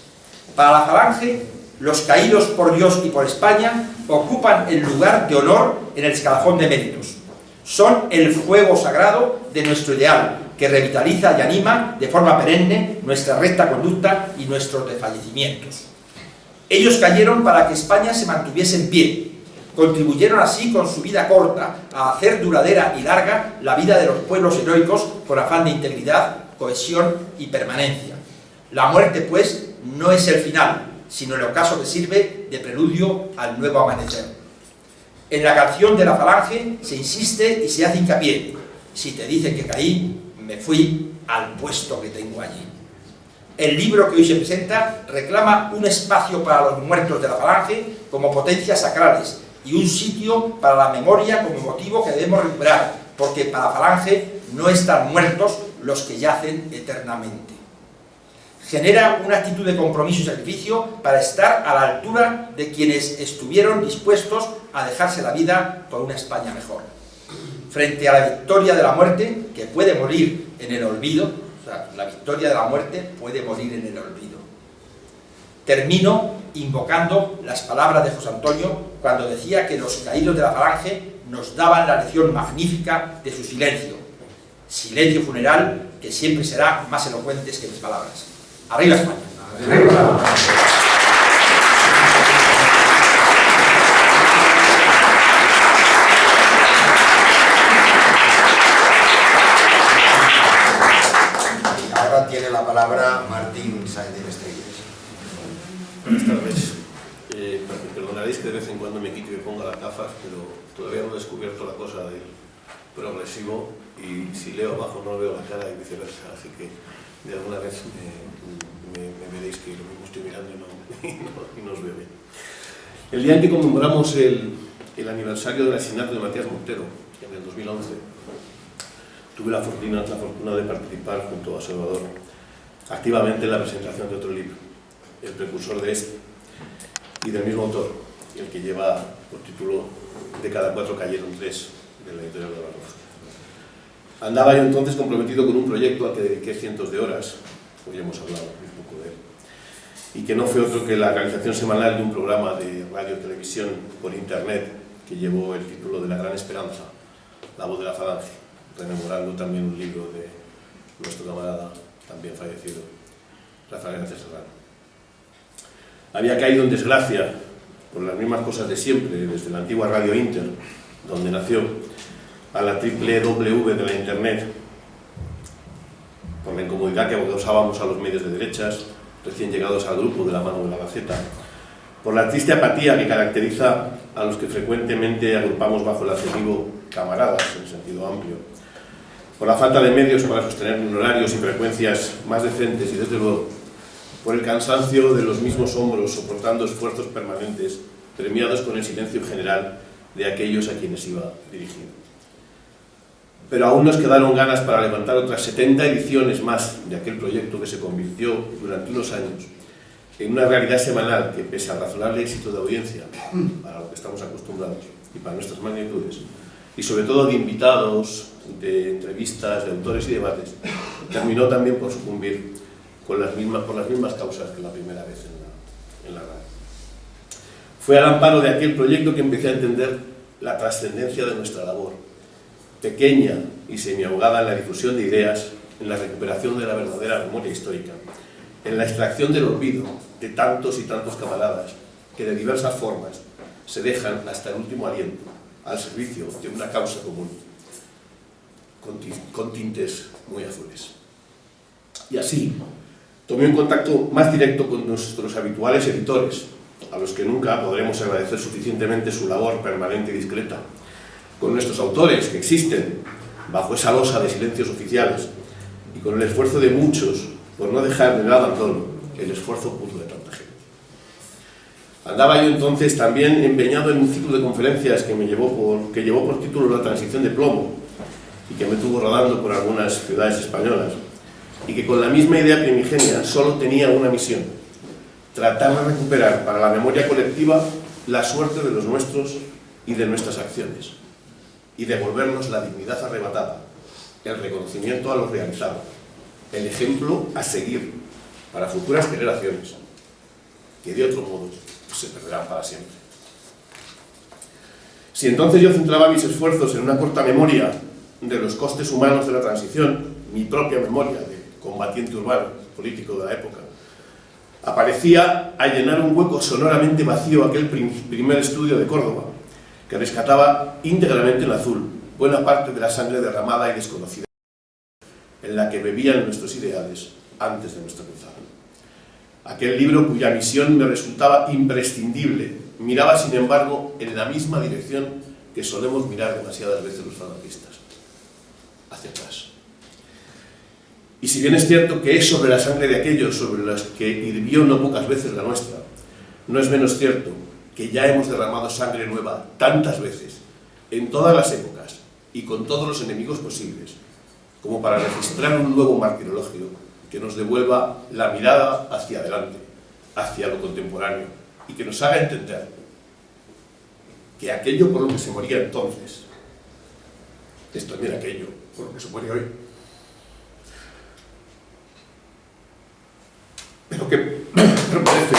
D: Para la Falange, los caídos por Dios y por España ocupan el lugar de honor en el escalafón de méritos. Son el fuego sagrado de nuestro ideal, que revitaliza y anima de forma perenne nuestra recta conducta y nuestros desfallecimientos. Ellos cayeron para que España se mantuviese en pie. Contribuyeron así con su vida corta a hacer duradera y larga la vida de los pueblos heroicos con afán de integridad, cohesión y permanencia. La muerte, pues, no es el final, sino el ocaso que sirve de preludio al nuevo amanecer. En la canción de la Falange se insiste y se hace hincapié: si te dicen que caí, me fui al puesto que tengo allí. El libro que hoy se presenta reclama un espacio para los muertos de la Falange como potencias sacrales y un sitio para la memoria como motivo que debemos recuperar, porque para la Falange no están muertos los que yacen eternamente. Genera una actitud de compromiso y sacrificio para estar a la altura de quienes estuvieron dispuestos a dejarse la vida por una España mejor. Frente a la victoria de la muerte, que puede morir en el olvido, o sea, la victoria de la muerte puede morir en el olvido. Termino invocando las palabras de José Antonio cuando decía que los caídos de la Falange nos daban la lección magnífica de su silencio. Silencio funeral que siempre será más elocuente que mis palabras. ¡Arriba España! ¡Arriba!
A: Ahora tiene la palabra Martín Sáenz de Estrellas.
E: Buenas tardes. Perdonaréis que de vez en cuando me quito y me ponga las gafas, pero todavía no he descubierto la cosa del progresivo y si leo abajo no veo la cara y viceversa, así que de alguna vez me veréis que lo mismo estoy mirando y no os veo bien. El día en que conmemoramos el aniversario del asesinato de Matías Montero, en el 2011, tuve la fortuna de participar junto a Salvador activamente en la presentación de otro libro, el precursor de este, y del mismo autor, el que lleva por título De cada 4 cayeron 3, de la editorial de la Roja. Andaba yo entonces comprometido con un proyecto al que dediqué cientos de horas, hoy hemos hablado un poco de él, y que no fue otro que la realización semanal de un programa de radio y televisión por internet que llevó el título de La Gran Esperanza, La Voz de la Falange, rememorando también un libro de nuestro camarada, también fallecido, Rafael García Serrano. Había caído en desgracia por las mismas cosas de siempre, desde la antigua Radio Inter, donde nació, a la www de la Internet, por la incomodidad que adosábamos a los medios de derechas, recién llegados al grupo de la mano de la Gaceta, por la triste apatía que caracteriza a los que frecuentemente agrupamos bajo el adjetivo camaradas, en sentido amplio, por la falta de medios para sostener horarios y frecuencias más decentes y, desde luego, por el cansancio de los mismos hombros soportando esfuerzos permanentes, premiados con el silencio general de aquellos a quienes iba dirigido. Pero aún nos quedaron ganas para levantar otras 70 ediciones más de aquel proyecto que se convirtió durante unos años en una realidad semanal que, pese al razonable éxito de audiencia, para lo que estamos acostumbrados y para nuestras magnitudes, y sobre todo de invitados, de entrevistas, de autores y debates, terminó también por sucumbir por las mismas causas que la primera vez en la radio. Fue al amparo de aquel proyecto que empecé a entender la trascendencia de nuestra labor, pequeña y semiahogada en la difusión de ideas, en la recuperación de la verdadera memoria histórica, en la extracción del olvido de tantos y tantos camaradas que de diversas formas se dejan hasta el último aliento al servicio de una causa común, con tintes muy azules. Y así, tomé un contacto más directo con nuestros habituales editores, a los que nunca podremos agradecer suficientemente su labor permanente y discreta, con nuestros autores que existen bajo esa losa de silencios oficiales y con el esfuerzo de muchos por no dejar en el abandono el esfuerzo puto de tanta gente. Andaba yo entonces también empeñado en un ciclo de conferencias que llevó por título La transición de plomo y que me tuvo rodando por algunas ciudades españolas y que con la misma idea primigenia solo tenía una misión: tratar de recuperar para la memoria colectiva la suerte de los nuestros y de nuestras acciones y devolvernos la dignidad arrebatada, el reconocimiento a lo realizado, el ejemplo a seguir para futuras generaciones que de otro modo se perderán para siempre. Si entonces yo centraba mis esfuerzos en una corta memoria de los costes humanos de la transición, mi propia memoria de combatiente urbano político de la época, aparecía a llenar un hueco sonoramente vacío aquel primer estudio de Córdoba, que rescataba íntegramente en azul buena parte de la sangre derramada y desconocida, en la que bebían nuestros ideales antes de nuestra cruzada. Aquel libro cuya misión me resultaba imprescindible miraba, sin embargo, en la misma dirección que solemos mirar demasiadas veces los falangistas, hacia atrás. Y si bien es cierto que es sobre la sangre de aquellos sobre los que hirvió no pocas veces la nuestra, no es menos cierto que ya hemos derramado sangre nueva tantas veces, en todas las épocas y con todos los enemigos posibles, como para registrar un nuevo martirologio que nos devuelva la mirada hacia adelante, hacia lo contemporáneo, y que nos haga entender que aquello por lo que se moría entonces es también aquello por lo que se muere hoy. Pero que permanece.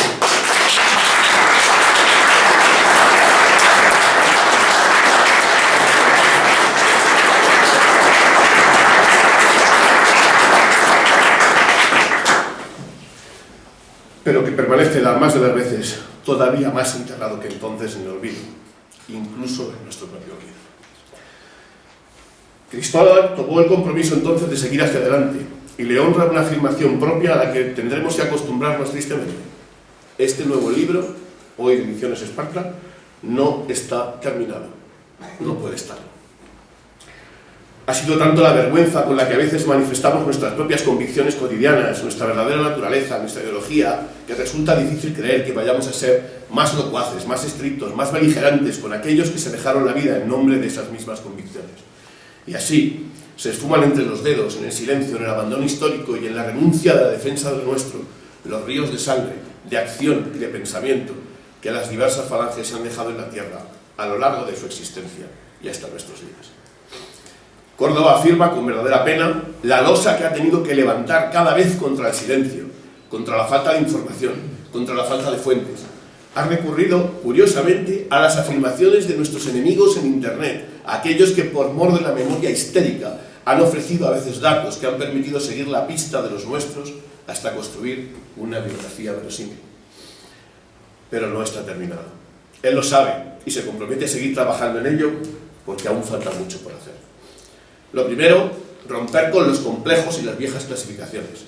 E: Pero que permanece las más de las veces todavía más enterrado que entonces en el olvido, incluso en nuestro propio olvido. Cristóbal tomó el compromiso entonces de seguir hacia adelante y le honra una afirmación propia a la que tendremos que acostumbrarnos tristemente. Este nuevo libro, hoy de Ediciones Esparta, no está terminado, no puede estarlo. Ha sido tanto la vergüenza con la que a veces manifestamos nuestras propias convicciones cotidianas, nuestra verdadera naturaleza, nuestra ideología, que resulta difícil creer que vayamos a ser más locuaces, más estrictos, más beligerantes con aquellos que se dejaron la vida en nombre de esas mismas convicciones. Y así se esfuman entre los dedos, en el silencio, en el abandono histórico y en la renuncia de la defensa de lo nuestro, los ríos de sangre, de acción y de pensamiento que las diversas falanges se han dejado en la tierra a lo largo de su existencia y hasta nuestros días. Córdoba afirma con verdadera pena la losa que ha tenido que levantar cada vez contra el silencio, contra la falta de información, contra la falta de fuentes. Ha recurrido, curiosamente, a las afirmaciones de nuestros enemigos en Internet, aquellos que por mor de la memoria histérica han ofrecido a veces datos que han permitido seguir la pista de los nuestros hasta construir una biografía verosímil. Pero no está terminado. Él lo sabe y se compromete a seguir trabajando en ello porque aún falta mucho por hacer. Lo primero, romper con los complejos y las viejas clasificaciones.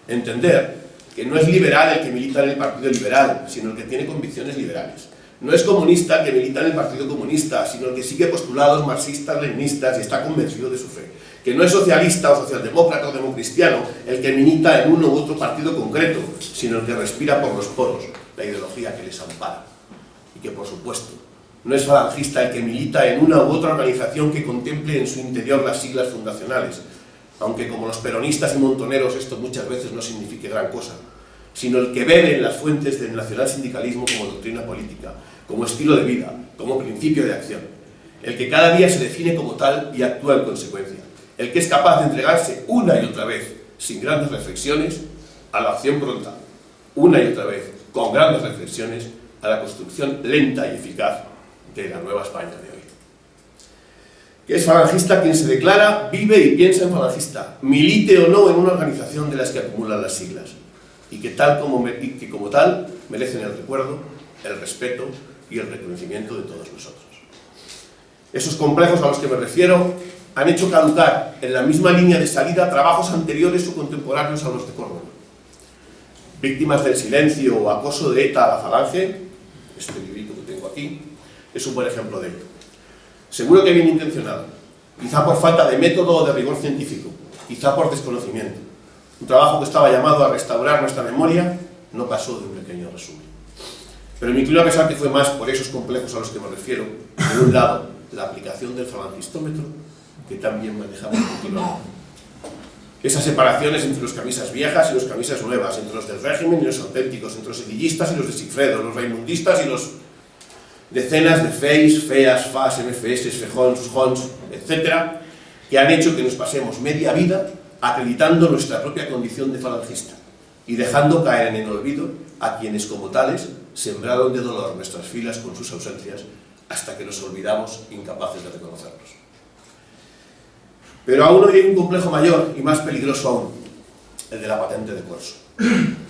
E: Entender que no es liberal el que milita en el Partido Liberal, sino el que tiene convicciones liberales. No es comunista el que milita en el Partido Comunista, sino el que sigue postulados marxistas, leninistas y está convencido de su fe. Que no es socialista o socialdemócrata o democristiano el que milita en uno u otro partido concreto, sino el que respira por los poros la ideología que les ampara. Y que, por supuesto, no es falangista el que milita en una u otra organización que contemple en su interior las siglas fundacionales, aunque como los peronistas y montoneros esto muchas veces no signifique gran cosa, sino el que bebe en las fuentes del nacionalsindicalismo como doctrina política, como estilo de vida, como principio de acción, el que cada día se define como tal y actúa en consecuencia, el que es capaz de entregarse una y otra vez, sin grandes reflexiones, a la acción pronta, una y otra vez, con grandes reflexiones, a la construcción lenta y eficaz de la nueva España de hoy. Que es falangista quien se declara, vive y piensa en falangista, milite o no en una organización de las que acumulan las siglas, y que como tal merecen el recuerdo, el respeto y el reconocimiento de todos nosotros. Esos complejos a los que me refiero han hecho caducar en la misma línea de salida trabajos anteriores o contemporáneos a los de Córdoba. Víctimas del silencio o acoso de ETA a la falange, este librito que tengo aquí, es un buen ejemplo de ello. Seguro que bien intencionado, quizá por falta de método o de rigor científico, quizá por desconocimiento. Un trabajo que estaba llamado a restaurar nuestra memoria no pasó de un pequeño resumen. Pero me inclino a pensar que fue más por esos complejos a los que me refiero. De un lado, la aplicación del falangistómetro, que también manejamos continuamente. Esas separaciones entre los camisas viejas y los camisas nuevas, entre los del régimen y los auténticos, entre los sedillistas y los de Sigfredo, los raimundistas y los decenas de feis, feas, fas, MFS, fejons, jons, etc., que han hecho que nos pasemos media vida acreditando nuestra propia condición de falangista y dejando caer en el olvido a quienes como tales sembraron de dolor nuestras filas con sus ausencias hasta que nos olvidamos incapaces de reconocerlos. Pero aún hay un complejo mayor y más peligroso aún, el de la patente de corso.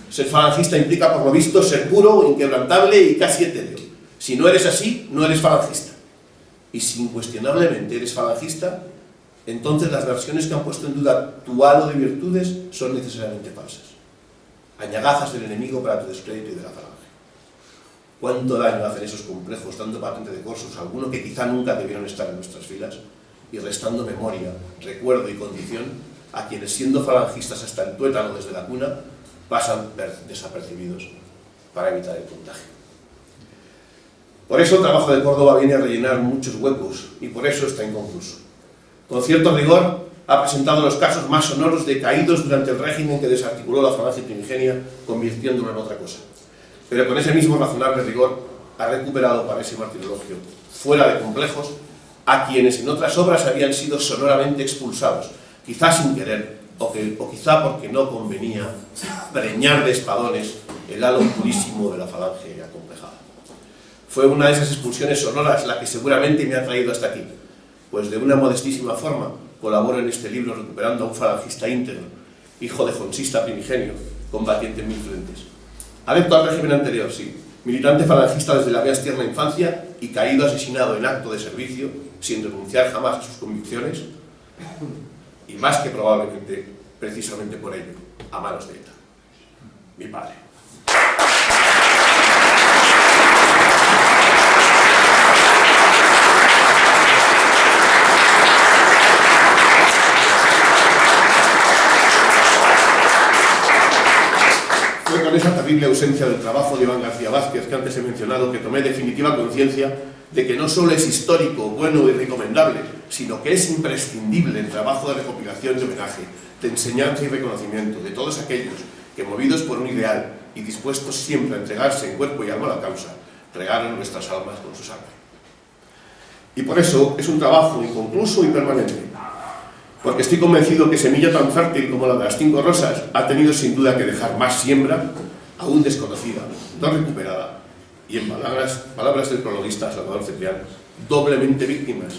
E: Ser falangista implica, por lo visto, ser puro, inquebrantable y casi etéreo. Si no eres así, no eres falangista. Y si incuestionablemente eres falangista, entonces las versiones que han puesto en duda tu halo de virtudes son necesariamente falsas. Añagazas del enemigo para tu descrédito y de la falange. ¿Cuánto daño hacen esos complejos dando patente de corsos a alguno que quizá nunca debieron estar en nuestras filas y restando memoria, recuerdo y condición a quienes, siendo falangistas hasta el tuétano desde la cuna, pasan desapercibidos para evitar el contagio? Por eso el trabajo de Córdoba viene a rellenar muchos huecos y por eso está inconcluso. Con cierto rigor ha presentado los casos más sonoros de caídos durante el régimen que desarticuló la falange primigenia, convirtiéndolo en otra cosa. Pero con ese mismo razonable rigor ha recuperado para ese martirologio, fuera de complejos, a quienes en otras obras habían sido sonoramente expulsados, quizá sin querer, o quizá porque no convenía preñar de espadones el halo purísimo de la falange acomplejada. Fue una de esas expulsiones sonoras la que seguramente me ha traído hasta aquí, pues de una modestísima forma colaboro en este libro recuperando a un falangista íntegro, hijo de jonsista primigenio, combatiente en 1000 frentes. Adepto al régimen anterior, sí, militante falangista desde la más tierna infancia y caído asesinado en acto de servicio, sin renunciar jamás a sus convicciones, y más que probablemente, precisamente por ello, a manos de ETA. Mi padre. Fue con esa terrible ausencia del trabajo de Iván García Vázquez que antes he mencionado que tomé definitiva conciencia de que no solo es histórico, bueno y recomendable, sino que es imprescindible el trabajo de recopilación y homenaje, de enseñanza y reconocimiento de todos aquellos que, movidos por un ideal y dispuestos siempre a entregarse en cuerpo y alma a la causa, regaron nuestras almas con su sangre. Y por eso es un trabajo inconcluso y permanente, porque estoy convencido que semilla tan fértil como la de las 5 rosas ha tenido sin duda que dejar más siembra, aún desconocida, no recuperada, y en palabras del prologuista Salvador Ceprián, doblemente víctimas,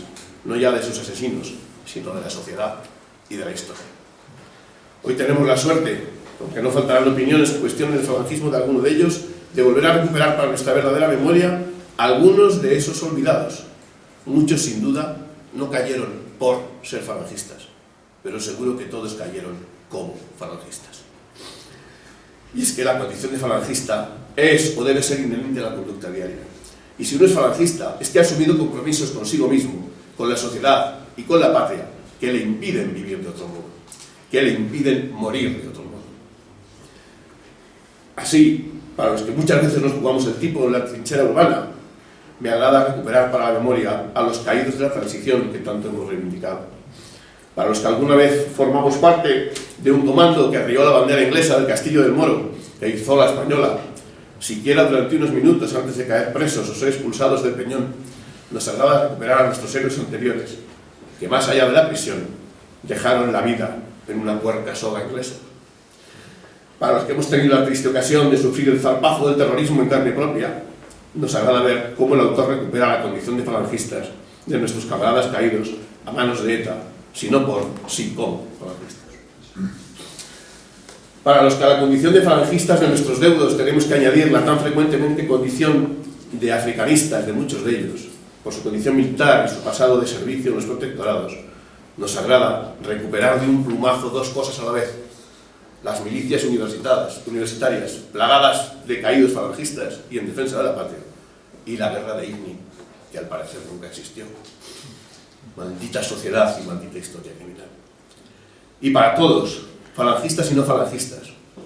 E: no ya de sus asesinos, sino de la sociedad y de la historia. Hoy tenemos la suerte, aunque no faltarán opiniones que cuestionen el falangismo de alguno de ellos, de volver a recuperar para nuestra verdadera memoria algunos de esos olvidados. Muchos, sin duda, no cayeron por ser falangistas, pero seguro que todos cayeron como falangistas. Y es que la condición de falangista es o debe ser inherente a la conducta diaria. Y si uno es falangista, es que ha asumido compromisos consigo mismo, con la sociedad y con la patria, que le impiden vivir de otro modo, que le impiden morir de otro modo. Así, para los que muchas veces nos jugamos el tipo en la trinchera urbana, me agrada recuperar para la memoria a los caídos de la transición que tanto hemos reivindicado. Para los que alguna vez formamos parte de un comando que arrió la bandera inglesa del Castillo del Moro, que hizo la española, siquiera durante unos minutos antes de caer presos o ser expulsados del Peñón, nos agrada recuperar a nuestros héroes anteriores, que más allá de la prisión, dejaron la vida en una puerca soga inglesa. Para los que hemos tenido la triste ocasión de sufrir el zarpazo del terrorismo en carne propia, nos agrada ver cómo el autor recupera la condición de falangistas de nuestros camaradas caídos a manos de ETA, si no por, sí como falangistas. Para los que a la condición de falangistas de nuestros deudos tenemos que añadir la tan frecuentemente condición de africanistas de muchos de ellos, por su condición militar y su pasado de servicio en los protectorados, nos agrada recuperar de un plumazo dos cosas a la vez: las milicias universitarias plagadas de caídos falangistas y en defensa de la patria, y la guerra de IGNI, que al parecer nunca existió. Maldita sociedad y maldita historia criminal. Y para todos, falangistas y no falangistas,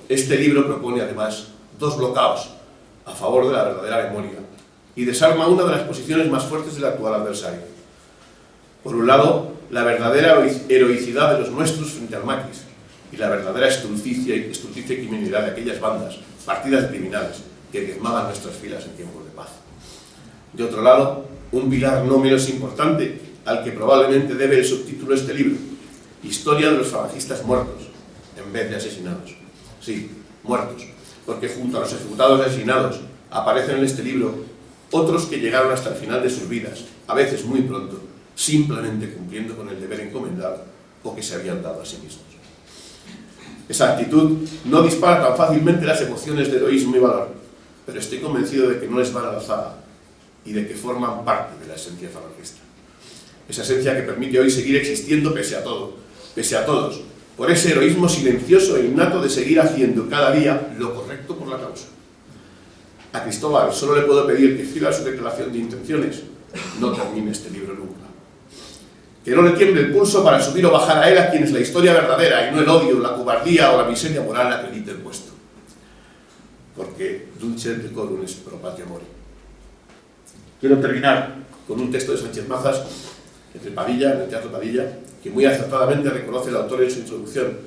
E: este libro propone además dos bloqueos a favor de la verdadera memoria y desarma una de las posiciones más fuertes del actual adversario. Por un lado, la verdadera heroicidad de los nuestros frente al maquis y la verdadera estulticia y criminalidad de aquellas bandas, partidas de criminales, que diezmaban nuestras filas en tiempos de paz. De otro lado, un pilar no menos importante, al que probablemente debe el subtítulo de este libro: Historia de los falangistas muertos, en vez de asesinados. Sí, muertos, porque junto a los ejecutados y asesinados aparecen en este libro otros que llegaron hasta el final de sus vidas, a veces muy pronto, simplemente cumpliendo con el deber encomendado o que se habían dado a sí mismos. Esa actitud no dispara tan fácilmente las emociones de heroísmo y valor, pero estoy convencido de que no les van a la zaga y de que forman parte de la esencia falangista. Esa esencia que permite hoy seguir existiendo pese a todo, pese a todos, por ese heroísmo silencioso e innato de seguir haciendo cada día lo correcto por la causa. A Cristóbal solo le puedo pedir que, fiel a su declaración de intenciones, no termine este libro nunca. Que no le tiemble el pulso para subir o bajar a él a quien es la historia verdadera y no el odio, la cobardía o la miseria moral acredite el puesto. Porque dulce decorum est pro patria mori.
B: Quiero terminar
E: con un texto de Sánchez Mazas, en el Teatro Padilla, que muy acertadamente reconoce el autor en su introducción,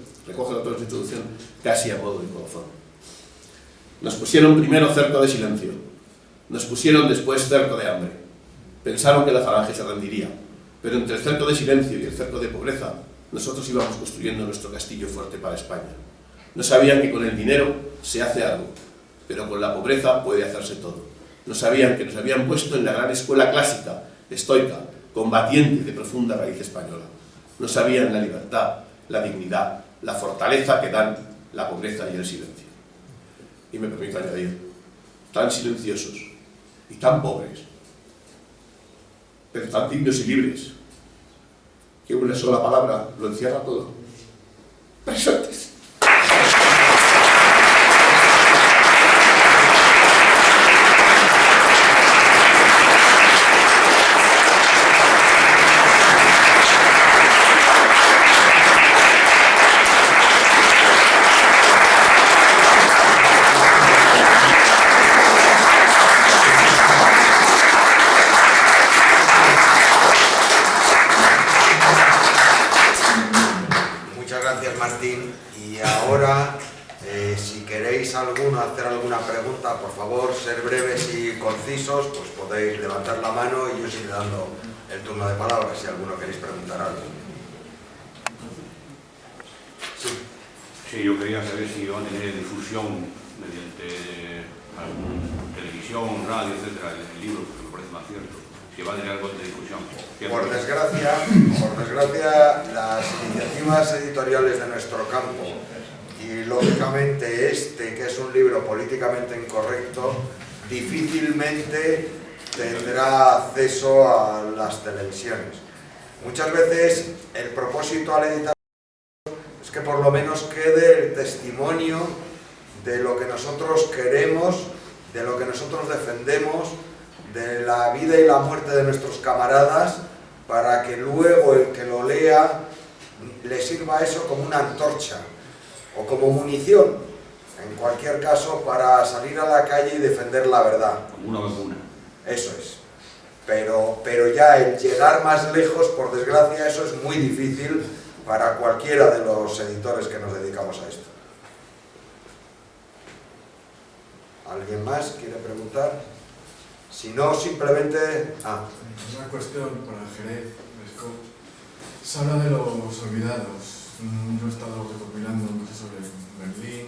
E: casi a modo de colofón. Nos pusieron primero cerco de silencio, nos pusieron después cerco de hambre. Pensaron que la falange se rendiría, pero entre el cerco de silencio y el cerco de pobreza, nosotros íbamos construyendo nuestro castillo fuerte para España. No sabían que con el dinero se hace algo, pero con la pobreza puede hacerse todo. No sabían que nos habían puesto en la gran escuela clásica, estoica, combatiente de profunda raíz española. No sabían la libertad, la dignidad, la fortaleza que dan la pobreza y el silencio. Y me permito añadir, tan silenciosos y tan pobres, pero tan dignos y libres, que una sola palabra lo encierra todo. Presentes.
A: Hacer alguna pregunta, por favor, ser breves y concisos, pues podéis levantar la mano y yo os iré dando el turno de palabra si alguno queréis preguntar algo.
F: Sí, yo quería saber si van a tener difusión mediante televisión, radio, etcétera, el libro, que me parece más cierto, si va a tener algo de difusión.
A: Por desgracia, las iniciativas editoriales de nuestro campo y lógicamente que es un libro políticamente incorrecto, difícilmente tendrá acceso a las televisiones. Muchas veces el propósito al editar es que por lo menos quede el testimonio de lo que nosotros queremos, de lo que nosotros defendemos, de la vida y la muerte de nuestros camaradas, para que luego el que lo lea le sirva eso como una antorcha o como munición, en cualquier caso, para salir a la calle y defender la verdad.
F: Como una vacuna.
A: Eso es. Pero ya el llegar más lejos, por desgracia, eso es muy difícil para cualquiera de los editores que nos dedicamos a esto. ¿Alguien más quiere preguntar? Si no, simplemente...
G: Una cuestión para Jerez, se habla de los olvidados. Yo he estado recopilando cosas sobre Berlín.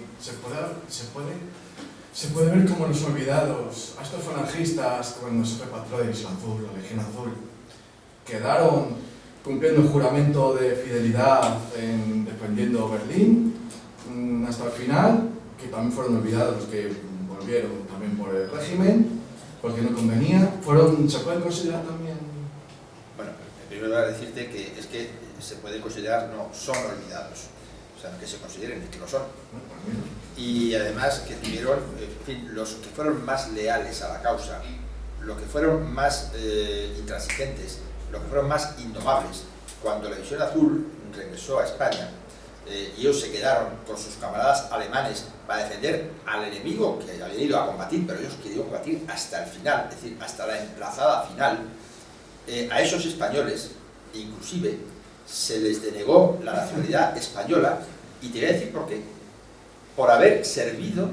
G: Se puede ver como los olvidados, a estos falangistas, cuando se repatrió de Isla Azul, la Legión Azul, quedaron cumpliendo el juramento de fidelidad defendiendo Berlín hasta el final, que también fueron olvidados los que volvieron también por el régimen, porque no convenía. ¿Se pueden considerar también?
D: Bueno, primero voy a decirte que es que se puede considerar, no son olvidados, o sea, que se consideren que lo son. Y además que tuvieron, en fin, los que fueron más leales a la causa, los que fueron más intransigentes, los que fueron más indomables. Cuando la División Azul regresó a España, y ellos se quedaron con sus camaradas alemanes para defender al enemigo que habían ido a combatir, pero ellos querían combatir hasta el final, es decir, hasta la emplazada final. A esos españoles, inclusive, se les denegó la nacionalidad española, y te voy a decir por qué. Por haber servido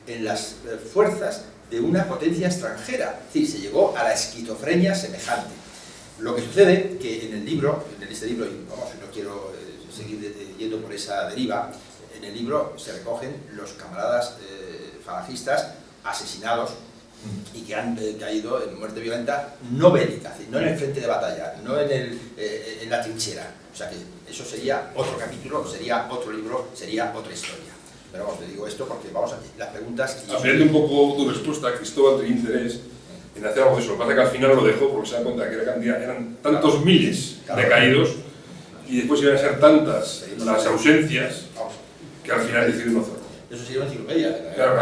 D: en las fuerzas de una potencia extranjera. Es decir, se llegó a la esquizofrenia semejante. Lo que sucede que en el libro, y vamos, no quiero seguir yendo por esa deriva, en el libro se recogen los camaradas falangistas asesinados y que han caído en muerte violenta no bélica, es decir, no en el frente de batalla, no en la trinchera. O sea que eso sería otro capítulo, sería otro libro, sería otra historia. Pero vamos, te digo esto porque vamos a las preguntas...
C: Ampliando un poco tu respuesta, Cristóbal tenía interés en hacer algo de eso. Lo que pasa es que al final lo dejó porque se da cuenta que eran tantos miles de caídos y después iban a ser tantas las ausencias que al final decidió no hacerlo.
D: Eso sería una enciclopedia.
C: Claro.
D: O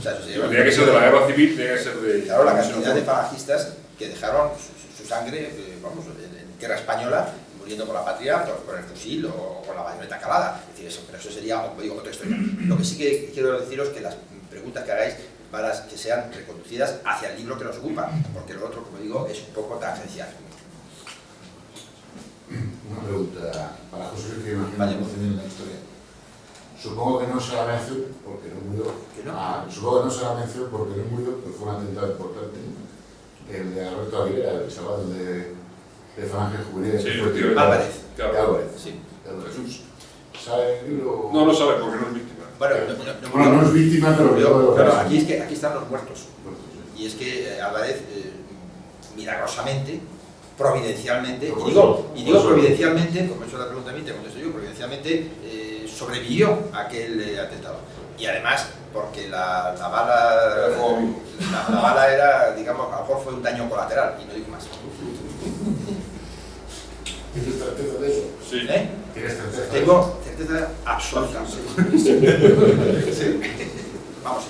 D: sea, eso sería
C: Tenía que ser de la guerra civil, tenía que ser de...
D: Claro, la cantidad de falangistas que dejaron su sangre, vamos, en guerra española, muriendo por la patria, por el fusil o con la bayoneta calada. Es decir, eso, pero eso sería, como digo, otra historia. Lo que sí que quiero deciros es que las preguntas que hagáis para que sean reconducidas hacia el libro que nos ocupa, porque lo otro, como digo, es un poco tangencial.
H: Una pregunta para José, que imagino que en la historia. Supongo que no se la mención porque no murió.
D: ¿Que no?
H: Supongo que no se la mención porque no murió, pero fue un atentado importante. El de Alberto Aguilera, el chaval de Falange Juvenil.
C: Sí,
D: Álvarez.
C: Claro.
D: Sí.
C: Jesús.
H: ¿Sabe el libro?
C: No sabe porque no es víctima.
D: Bueno,
H: no es víctima, pero...
D: Claro, aquí están los muertos. Y es que Álvarez, milagrosamente, providencialmente, y digo providencialmente, como he hecho la pregunta a mí, te contesto yo, providencialmente sobrevivió a aquel atentado. Y además, porque la bala era, digamos, a lo mejor fue un daño colateral, y no digo más.
H: ¿Tienes certeza de eso?
C: Sí.
H: ¿Tienes certeza?
D: Tengo certeza absoluta. Sí. Vamos,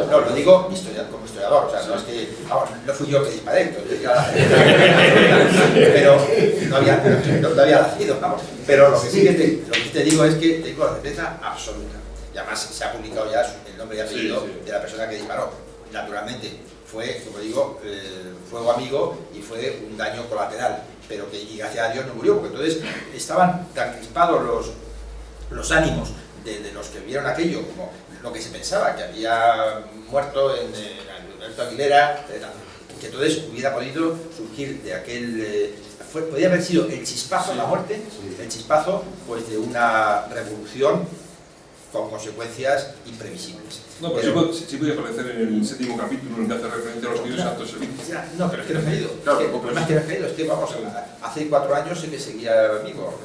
D: lo digo como historiador, o sea, no es que, vamos, no fui yo que disparé, pero no había nacido, vamos. Pero lo que sí que te digo es que tengo la certeza absoluta. Y además se ha publicado ya el nombre y apellido de la persona que disparó. Naturalmente, fue, como digo, fuego amigo y fue un daño colateral, pero que, y gracias a Dios, no murió, porque entonces estaban tan crispados los ánimos de los que vieron aquello, como lo que se pensaba, que había muerto en Alberto Aguilera, que entonces hubiera podido surgir de aquel... podría haber sido el chispazo, la muerte, el chispazo pues, de una revolución con consecuencias imprevisibles.
C: No, pero sí puede aparecer en el 7º capítulo en el que hace referencia a los tíos santos servicios.
D: No, pero es que no he caído.
C: Claro,
D: el problema es que no he caído, es que vamos, hace 4 años se me seguía amigo.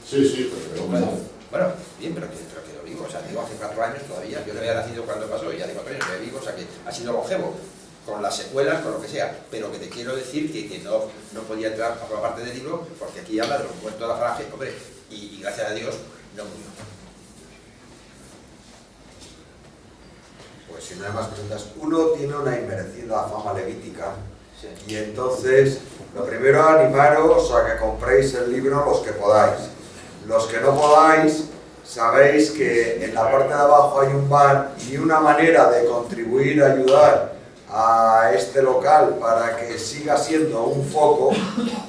H: Sí, pero
D: bueno, bien, pero que lo digo, o sea, digo hace 4 años todavía, yo no había nacido cuando pasó, y ya de 4 años que vivo, o sea que ha sido longevo, con las secuelas, con lo que sea, pero que te quiero decir que no podía entrar a formar parte del libro, porque aquí habla de los muertos de la Falange, hombre, y gracias a Dios no murió.
A: pues si no hay más preguntas, uno tiene una inmerecida fama levítica.
D: Sí.
A: Y entonces, lo primero, animaros a que compréis el libro los que podáis. Los que no podáis, sabéis que en la parte de abajo hay un bar y una manera de contribuir a ayudar a este local para que siga siendo un foco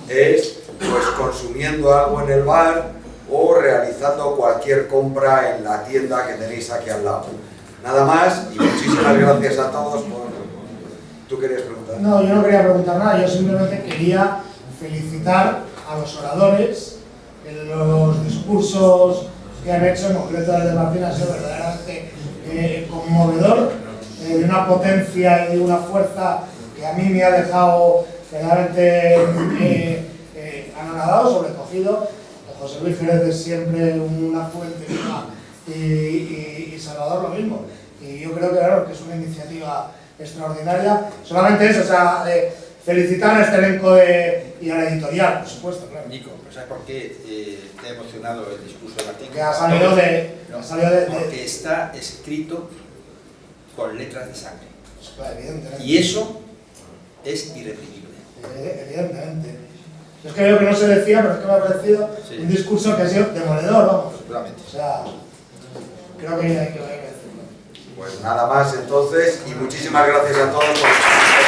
A: es pues consumiendo algo en el bar o realizando cualquier compra en la tienda que tenéis aquí al lado. Nada más y muchísimas gracias a todos por... ¿Tú querías preguntar?
I: No, yo no quería preguntar nada, yo simplemente quería felicitar a los oradores. Los discursos que han hecho, en concreto el de Martín, ha sido verdaderamente conmovedor, de una potencia y de una fuerza que a mí me ha dejado verdaderamente anonadado, sobrecogido. José Luis Jerez es siempre una fuente y Salvador lo mismo. Y yo creo que, claro, que es una iniciativa extraordinaria. Solamente eso, o sea, felicitar a este elenco y a la editorial, por supuesto, claro.
D: Nico, ¿sabes por qué te ha emocionado el discurso de Martín?
I: Que ha salido de...
D: Porque está escrito con letras de sangre.
I: Pues, evidentemente.
D: Y eso es irreprimible.
I: Evidentemente. Es que veo que no se decía, pero es que me ha parecido un discurso que ha sido demoledor, vamos.
D: Seguramente.
I: O sea, creo que hay que decirlo.
A: Pues nada más entonces y muchísimas gracias a todos por...